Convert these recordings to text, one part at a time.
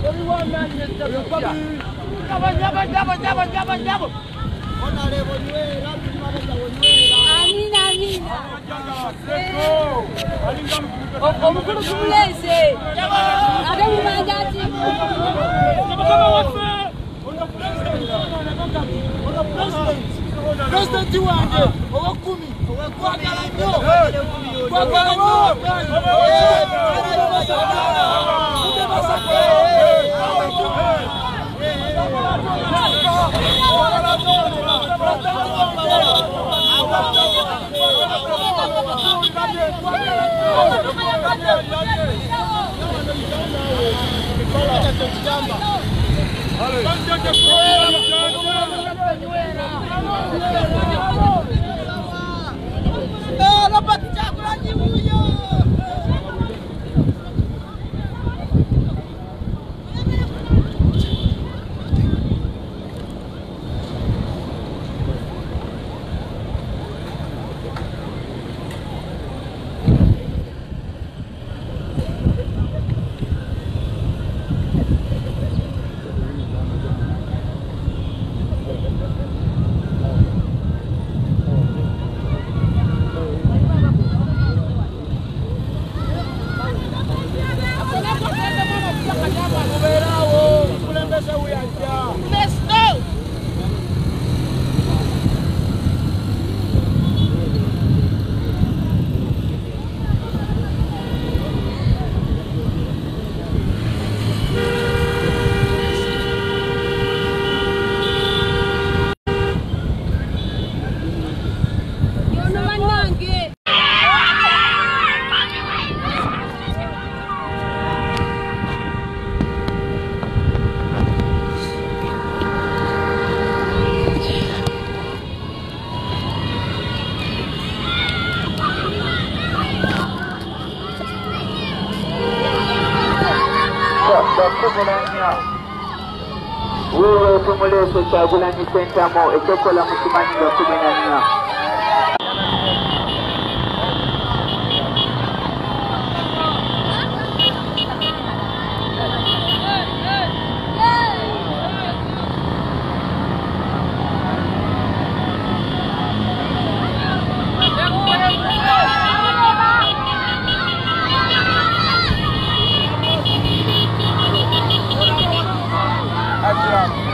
Everyone man is double. Wewe tumulese Kyagulanyi Sentamo ekyokola mukimanyi nga 14.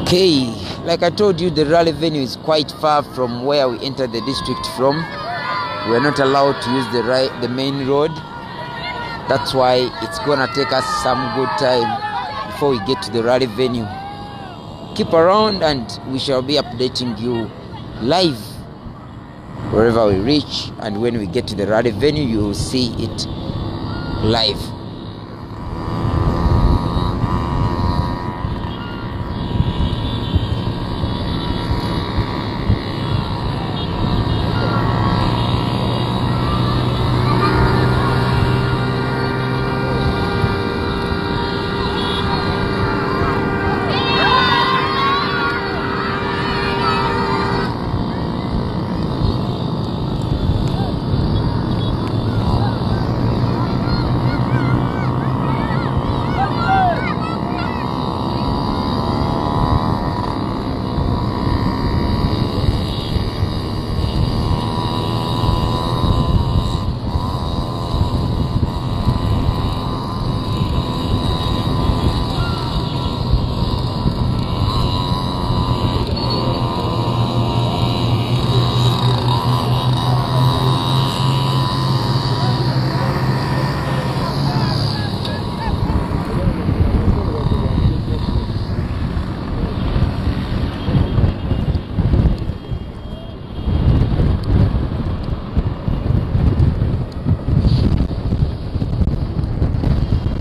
Okay, like I told you, the rally venue is quite far from where we entered the district from. We're not allowed to use the main road. That's why it's gonna take us some good time before we get to the rally venue. Keep around and we shall be updating you live wherever we reach, and when we get to the rally venue you will see it live.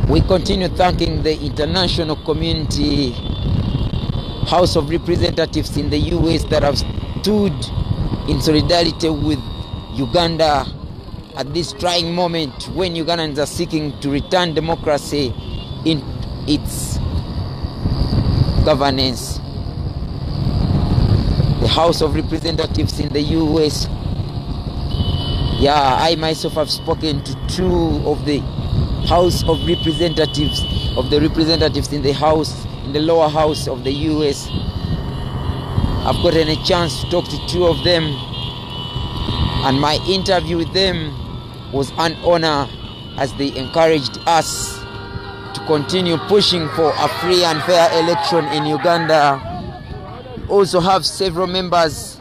We continue thanking the international community, House of Representatives in the US that have stood in solidarity with Uganda at this trying moment when Ugandans are seeking to return democracy in its governance. The House of Representatives in the US, I myself have spoken to two of the House of Representatives in the House, in the lower house of the US. I've gotten a chance to talk to two of them, and my interview with them was an honor as they encouraged us to continue pushing for a free and fair election in Uganda. Also have several members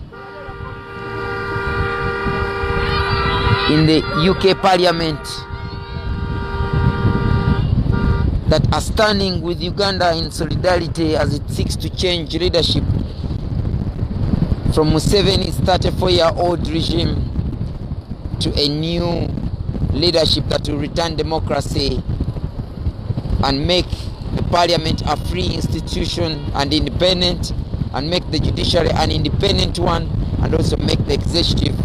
in the UK Parliament that are standing with Uganda in solidarity as it seeks to change leadership from Museveni's 34-year-old regime to a new leadership that will return democracy and make the parliament a free institution and independent, and make the judiciary an independent one, and also make the executive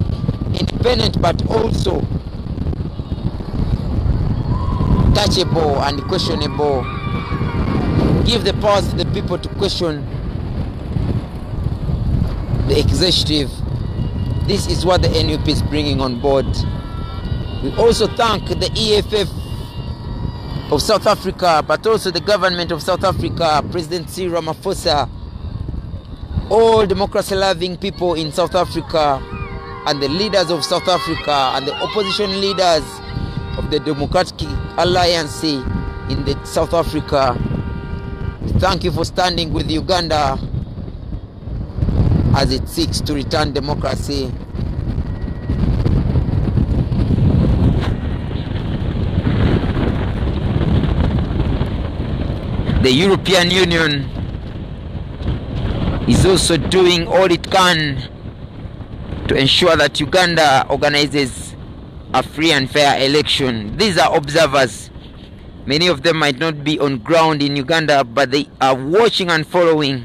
independent but also touchable and questionable. Give the powers to the people to question the executive. This is what the NUP is bringing on board. We also thank the EFF of South Africa, but also the government of South Africa, President Cyril Ramaphosa, all democracy-loving people in South Africa, and the leaders of South Africa, and the opposition leaders of the Democratic Alliance in the South Africa. Thank you for standing with Uganda as it seeks to return democracy. The European Union is also doing all it can to ensure that Uganda organizes a free and fair election. These are observers. Many of them might not be on ground in Uganda, but they are watching and following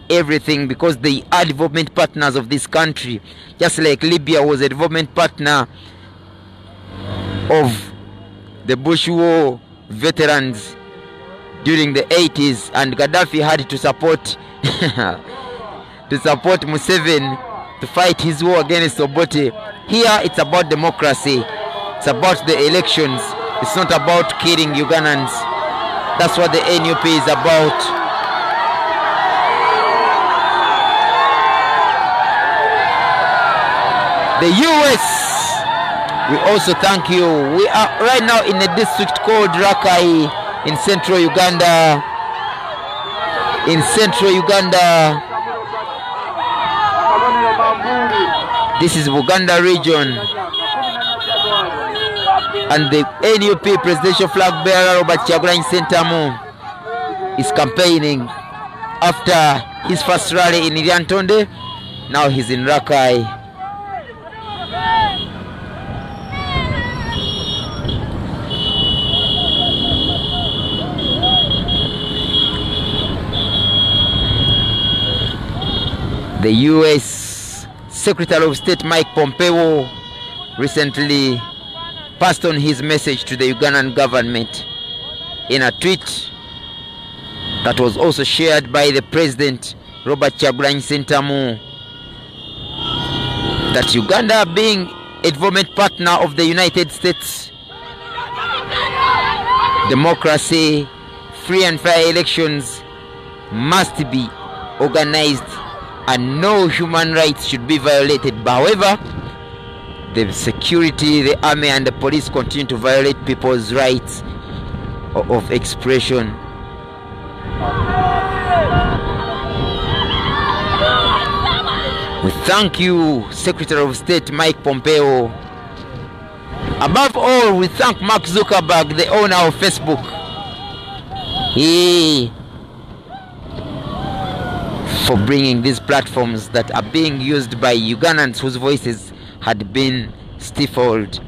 everything because they are development partners of this country. Just like Libya was a development partner of the Bush War veterans during the 80s, and Gaddafi had to support Museveni to fight his war against Obote. Here it's about democracy, it's about the elections, it's not about killing Ugandans. That's what the NUP is about. The US, we also thank you. We are right now in a district called Rakai in central Uganda. This is Uganda region, and the NUP presidential flag bearer Robert Kyagulanyi Ssentamu is campaigning after his first rally in Lyantonde. Now he's in Rakai. The US Secretary of State Mike Pompeo recently passed on his message to the Ugandan government in a tweet that was also shared by the President Robert Kyagulanyi Ssentamu, that Uganda, being a development partner of the United States, democracy, free and fair elections must be organized and no human rights should be violated. However, the security, the army and the police continue to violate people's rights of expression. We thank you, Secretary of State Mike Pompeo. Above all, we thank Mark Zuckerberg, the owner of Facebook. For bringing these platforms that are being used by Ugandans whose voices had been stifled,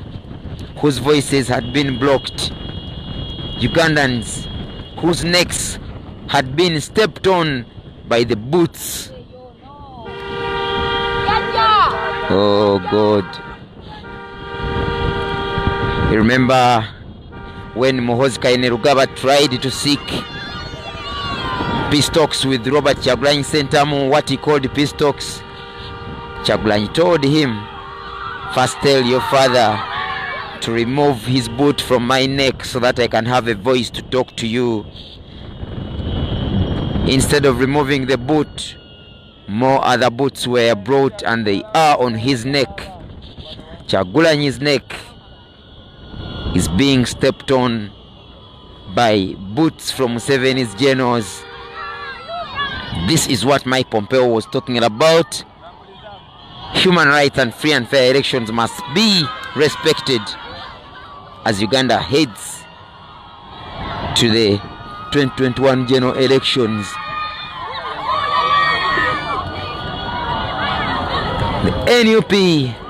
whose voices had been blocked. Ugandans whose necks had been stepped on by the boots. Oh God. You remember when Muhoozi Kainerugaba tried to seek peace talks with Robert Kyagulanyi Ssentamu, what he called peace talks? Kyagulanyi told him, first tell your father to remove his boot from my neck so that I can have a voice to talk to you. Instead of removing the boot, more other boots were brought and they are on his neck. Kyagulanyi's neck is being stepped on by boots from Museveni's generals. This is what Mike Pompeo was talking about. Human rights and free and fair elections must be respected as Uganda heads to the 2021 general elections. The NUP